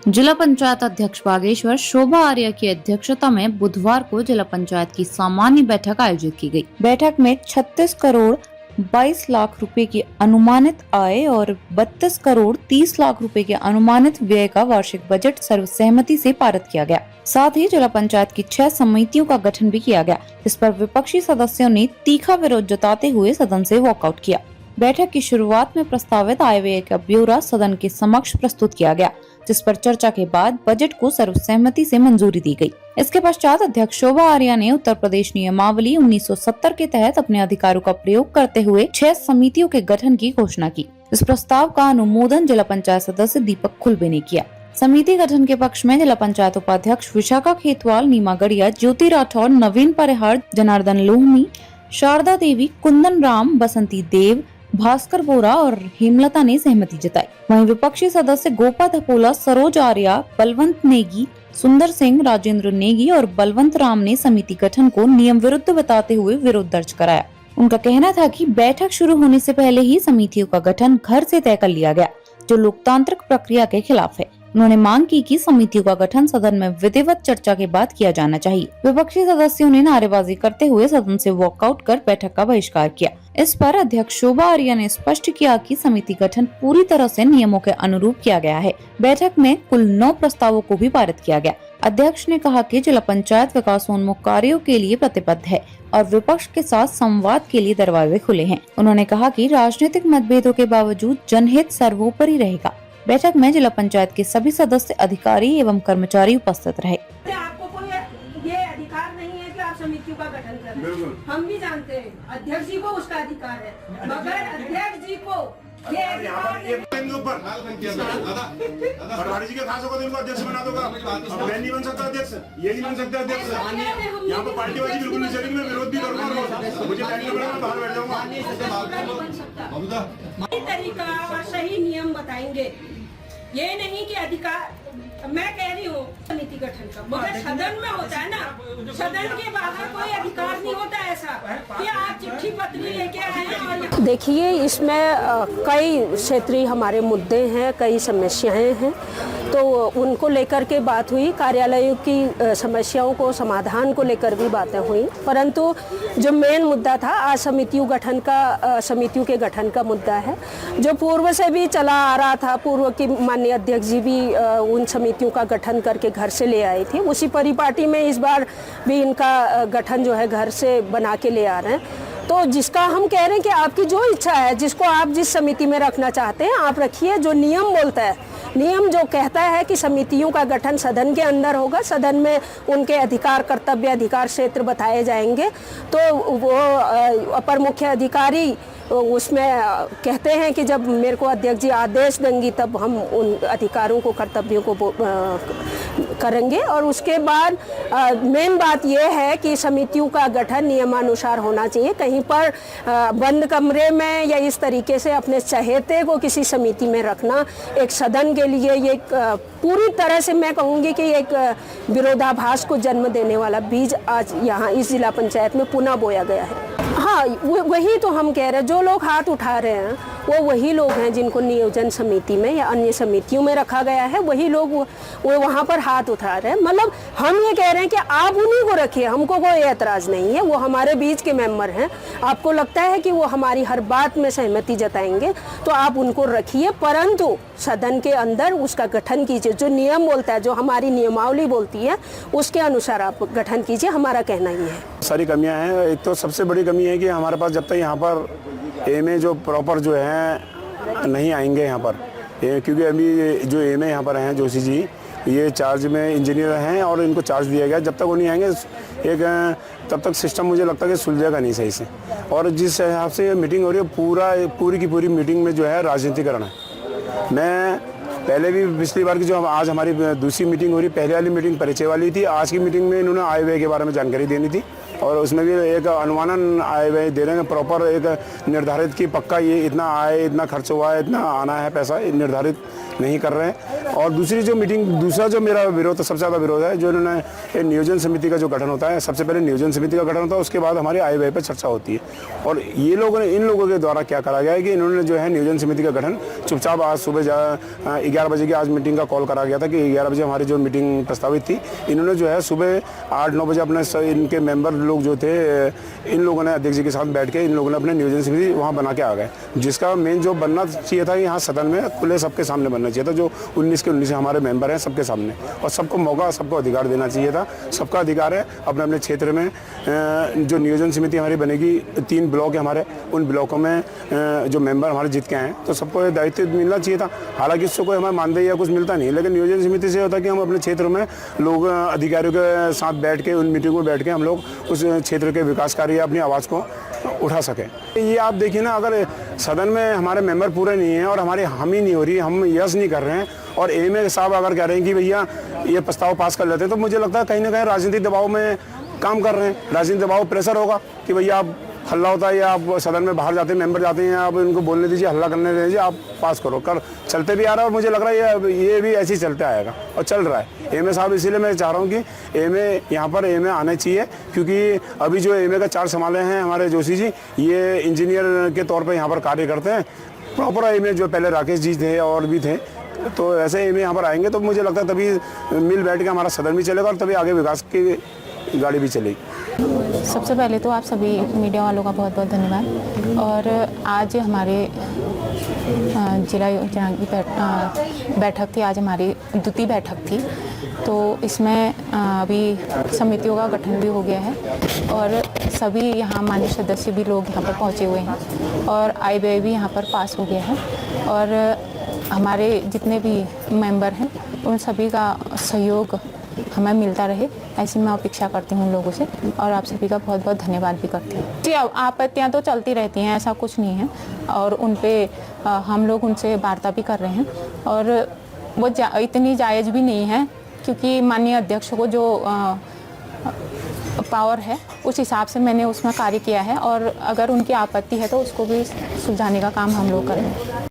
जिला पंचायत अध्यक्ष बागेश्वर शोभा आर्य की अध्यक्षता में बुधवार को जिला पंचायत की सामान्य बैठक आयोजित की गई। बैठक में 36 करोड़ 22 लाख रुपए की अनुमानित आय और 32 करोड़ 30 लाख रुपए के अनुमानित व्यय का वार्षिक बजट सर्वसहमति से पारित किया गया। साथ ही जिला पंचायत की 6 समितियों का गठन भी किया गया, जिस पर विपक्षी सदस्यों ने तीखा विरोध जताते हुए सदन से वॉकआउट किया। बैठक की शुरुआत में प्रस्तावित आय व्यय का ब्यौरा सदन के समक्ष प्रस्तुत किया गया, जिस पर चर्चा के बाद बजट को सर्वसहमति से मंजूरी दी गई। इसके पश्चात अध्यक्ष शोभा आर्य ने उत्तर प्रदेश नियमावली 1970 के तहत अपने अधिकारों का प्रयोग करते हुए 6 समितियों के गठन की घोषणा की। इस प्रस्ताव का अनुमोदन जिला पंचायत सदस्य दीपक खुलबे ने किया। समिति गठन के पक्ष में जिला पंचायत उपाध्यक्ष विशाखा खेतवाल, नीमा गड़िया, ज्योति राठौर, नवीन परिहार, जनार्दन लोहमी, शारदा देवी, कुंदन राम, बसंती देव, भास्कर बोरा और हेमलता ने सहमति जताई। वहीं विपक्षी सदस्य गोपा धपोला, सरोज आर्या, बलवंत नेगी, सुंदर सिंह, राजेंद्र नेगी और बलवंत राम ने समिति गठन को नियम विरुद्ध बताते हुए विरोध दर्ज कराया। उनका कहना था कि बैठक शुरू होने से पहले ही समितियों का गठन घर से तय कर लिया गया, जो लोकतांत्रिक प्रक्रिया के खिलाफ है। उन्होंने मांग की कि समितियों का गठन सदन में विधिवत चर्चा के बाद किया जाना चाहिए। विपक्षी सदस्यों ने नारेबाजी करते हुए सदन से वॉकआउट कर बैठक का बहिष्कार किया। इस पर अध्यक्ष शोभा आर्य ने स्पष्ट किया कि समिति गठन पूरी तरह से नियमों के अनुरूप किया गया है। बैठक में कुल 9 प्रस्तावों को भी पारित किया गया। अध्यक्ष ने कहा कि जिला पंचायत विकासोन्मुख कार्यों के लिए प्रतिबद्ध है और विपक्ष के साथ संवाद के लिए दरवाजे खुले हैं। उन्होंने कहा कि राजनीतिक मतभेदों के बावजूद जनहित सर्वोपरि रहेगा। बैठक में जिला पंचायत के सभी सदस्य, अधिकारी एवं कर्मचारी उपस्थित रहे। आपको कोई ये अधिकार नहीं है कि आप समितियों का गठन करें। हम भी जानते हैं अध्यक्ष जी को उसका अधिकार है, मगर अध्यक्ष जी को ये पटवारी जी के खास होगा तो इनको अध्यक्ष बना दूंगा। मैं नहीं बन सकता अध्यक्ष, ये नहीं बन सकता अध्यक्ष। यहाँ पर पार्टीबाजी बिल्कुल नहीं चलेगी। मैं विरोध भी करूँगा, मुझे टाइम नहीं मिलेगा, मैं बाहर बैठ जाऊंगा। सही तरीका और सही नियम बताएंगे, ये नहीं कि अधिकार। मैं कह रही हूँ समिति गठन का मगर सदन में होता है ना, सदन के बाहर कोई अधिकार नहीं होता ऐसा कि आप चिट्ठी पत्री लेके आए। और देखिए, इसमें कई क्षेत्रीय हमारे मुद्दे हैं, कई समस्याएं हैं, तो उनको लेकर के बात हुई। कार्यालयों की समस्याओं को समाधान को लेकर भी बातें हुई, परंतु जो मेन मुद्दा था आज समितियों के गठन का मुद्दा है, जो पूर्व से भी चला आ रहा था। पूर्व की माननीय अध्यक्ष जी भी उन समितियों का गठन करके घर से ले आए थे। उसी परिपाटी में इस बार भी इनका गठन जो है घर से बना के ले आ रहे हैं। तो जिसका हम कह रहे हैं कि आपकी जो इच्छा है, जिसको आप जिस समिति में रखना चाहते हैं आप रखिए। जो नियम बोलता है, नियम जो कहता है कि समितियों का गठन सदन के अंदर होगा, सदन में उनके अधिकार, कर्तव्य, अधिकार क्षेत्र बताए जाएंगे, तो वो अपर मुख्य अधिकारी उसमें कहते हैं कि जब मेरे को अध्यक्ष जी आदेश देंगी तब हम उन अधिकारों को, कर्तव्यों को करेंगे। और उसके बाद मेन बात यह है कि समितियों का गठन नियमानुसार होना चाहिए। कहीं पर बंद कमरे में या इस तरीके से अपने चहेते को किसी समिति में रखना एक सदन के लिए ये पूरी तरह से मैं कहूँगी कि एक विरोधाभास को जन्म देने वाला बीज आज यहाँ इस जिला पंचायत में पुनः बोया गया है। हाँ, वही तो हम कह रहे हैं, जो लोग हाथ उठा रहे हैं वो वही लोग हैं जिनको नियोजन समिति में या अन्य समितियों में रखा गया है। वही लोग वो वहाँ पर हाथ उठा रहे हैं। मतलब हम ये कह रहे हैं कि आप उन्हीं को रखिए, हमको कोई एतराज़ नहीं है। वो हमारे बीच के मेंबर हैं। आपको लगता है कि वो हमारी हर बात में सहमति जताएंगे तो आप उनको रखिए, परंतु सदन के अंदर उसका गठन कीजिए। जो नियम बोलता है, जो हमारी नियमावली बोलती है, उसके अनुसार आप गठन कीजिए। हमारा कहना ही है। सारी कमियां हैं। एक तो सबसे बड़ी कमी है कि हमारे पास जब तक यहाँ पर एमए जो प्रॉपर जो है नहीं आएंगे यहाँ पर, क्योंकि अभी जो एमए यहाँ पर हैं जोशी जी, ये चार्ज में इंजीनियर हैं और इनको चार्ज दिया गया। जब तक वो नहीं आएंगे एक तब तक सिस्टम मुझे लगता है कि सुलझेगा नहीं सही से। और जिस हिसाब से मीटिंग हो रही है, पूरी की पूरी मीटिंग में जो है राजनीतिकरण है। मैं पहले भी पिछली बार की जो आज हमारी दूसरी मीटिंग हो रही, पहले वाली मीटिंग परिचय वाली थी। आज की मीटिंग में इन्होंने आय व्यय के बारे में जानकारी देनी थी, और उसमें भी एक अनुमानन आय व्यय दे रहे हैं, प्रॉपर एक निर्धारित की पक्का ये इतना आय, इतना खर्च हुआ है, इतना आना है पैसा, निर्धारित नहीं कर रहे हैं। और दूसरी जो मीटिंग, दूसरा जो मेरा विरोध, सबसे ज़्यादा विरोध है जो इन्होंने नियोजन समिति का जो गठन होता है, सबसे पहले नियोजन समिति का गठन होता है, उसके बाद हमारे आय व्यय पर चर्चा होती है। और ये लोगों ने, इन लोगों के द्वारा क्या करा गया है कि इन्होंने जो है नियोजन समिति का गठन चुपचाप आज सुबह 11 बजे की आज मीटिंग का कॉल करा गया था कि 11 बजे हमारी जो मीटिंग प्रस्तावित थी, इन्होंने जो है सुबह 8-9 बजे अपने इनके मेंबर लोग जो थे, इन लोगों ने अध्यक्ष जी के साथ बैठ के इन लोगों ने अपने नियोजन समिति वहाँ बना के आ गए, जिसका मेन जो बनना चाहिए था यहाँ सदन में खुले सबके सामने बनना चाहिए था, जो 19 के 19 हमारे मेंबर हैं सबके सामने, और सबको मौका, सबको अधिकार देना चाहिए था। सबका अधिकार है अपने अपने क्षेत्र में जो नियोजन समिति हमारी बनेगी, 3 ब्लॉक है हमारे, उन ब्लॉकों में जो मेंबर हमारे जीत के आए तो सबको दायित्व मिलना चाहिए था। हालांकि इससे कोई हमें मानदेय या कुछ मिलता नहीं, लेकिन नियोजन समिति से होता है कि हम अपने क्षेत्र में लोग अधिकारियों के साथ बैठ के, उन मीटिंग में बैठ के हम लोग उस क्षेत्र के विकास कार्य अपनी आवाज़ को उठा सकें। ये आप देखिए ना, अगर सदन में हमारे मेंबर पूरे नहीं हैं और हमारी हामी नहीं हो रही, हम यस नहीं कर रहे हैं, और एमए साहब अगर कह रहे हैं कि भैया ये प्रस्ताव पास कर लेते हैं, तो मुझे लगता है कहीं ना कहीं राजनीतिक दबाव में काम कर रहे हैं। राजनीतिक दबाव, प्रेशर होगा कि भैया आप हल्ला होता है या आप सदन में बाहर जाते हैं, मेंबर जाते हैं, आप इनको बोलने दीजिए, हल्ला करने दीजिए, आप पास करो, कर चलते भी आ रहा है। और मुझे लग रहा है ये भी ऐसे ही चलते आएगा और चल रहा है। एमए साहब, इसीलिए मैं चाह रहा हूँ कि एमए यहाँ पर एमए आने चाहिए, क्योंकि अभी जो एमए का चार्ज संभाले हैं हमारे जोशी जी, ये इंजीनियर के तौर पर यहाँ पर कार्य करते हैं। प्रॉपर एमए जो पहले राकेश जी थे और भी थे, तो ऐसे एमए यहाँ पर आएंगे तो मुझे लगता है तभी मिल बैठ के हमारा सदन भी चलेगा और तभी आगे विकास की गाड़ी भी चलेगी। सबसे पहले तो आप सभी मीडिया वालों का बहुत बहुत धन्यवाद। और आज हमारे जिला योजना की बैठक थी, आज हमारी द्वितीय बैठक थी, तो इसमें अभी समितियों का गठन भी हो गया है और सभी यहाँ माननीय सदस्य भी लोग यहाँ पर पहुँचे हुए हैं और आय व्यय भी यहाँ पर पास हो गया है। और हमारे जितने भी मेंबर हैं उन सभी का सहयोग हमें मिलता रहे, ऐसी मैं अपेक्षा करती हूँ उन लोगों से, और आप सभी का बहुत बहुत धन्यवाद भी करती हूँ। जी, आपत्तियाँ तो चलती रहती हैं, ऐसा कुछ नहीं है, और उन पे हम लोग उनसे वार्ता भी कर रहे हैं, और वो इतनी जायज़ भी नहीं है, क्योंकि माननीय अध्यक्ष को जो पावर है उस हिसाब से मैंने उसमें कार्य किया है, और अगर उनकी आपत्ति है तो उसको भी सुलझाने का काम हम लोग करेंगे।